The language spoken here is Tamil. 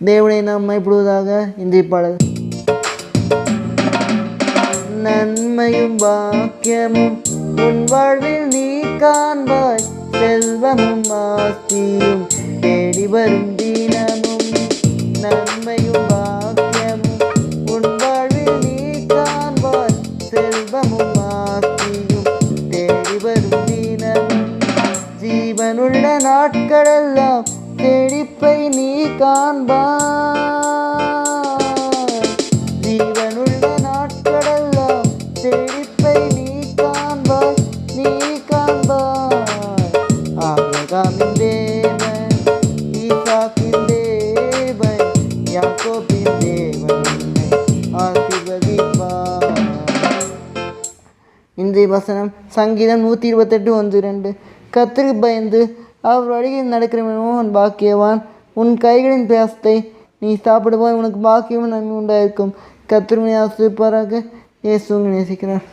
தேவனை நாம் மைப்படுவதாக இன்றைய பாடல். நன்மையும் பாக்கியமும் உன் வாழ்வில் நீ காண்பாய், செல்வமும் ஆஸ்தியும் தேடி வரும் தினமும். நன்மையும் பாக்கியமும் உன் வாழ்வில் நீ காண்பாய், செல்வமும் ஆஸ்தியும் தேடி வரும் தினமும். ஜீவனுள்ள நாட்களெல்லாம் செழிப்பை நீ காண்பாய், ஜீவனுள்ள நாட்களெல்லாம் செழிப்பை நீ காண்பாய், நீ காண்பாய். ஆபிரகாமின் தேவன், ஈசாக்கின் தேவன், யாக்கோபின் தேவன் உன்னை ஆசீர்வதிப்பார். இன்றைய வசனம் சங்கீதம் 128:1-2. கர்த்தருக்கு பயந்து அவர் வழியில் நடக்கிறவனோ அவன் பாக்கியவான். உன் கைகளின் பிரயாசத்தை நீ சாப்பிடுவாய், உனக்கு பாக்கியமும் நன்மை உண்டாயிருக்கும். கர்த்தர் உன்னை ஆசீர்வதிப்பாராக. இயேசு உங்களை நேசிக்கிறார்.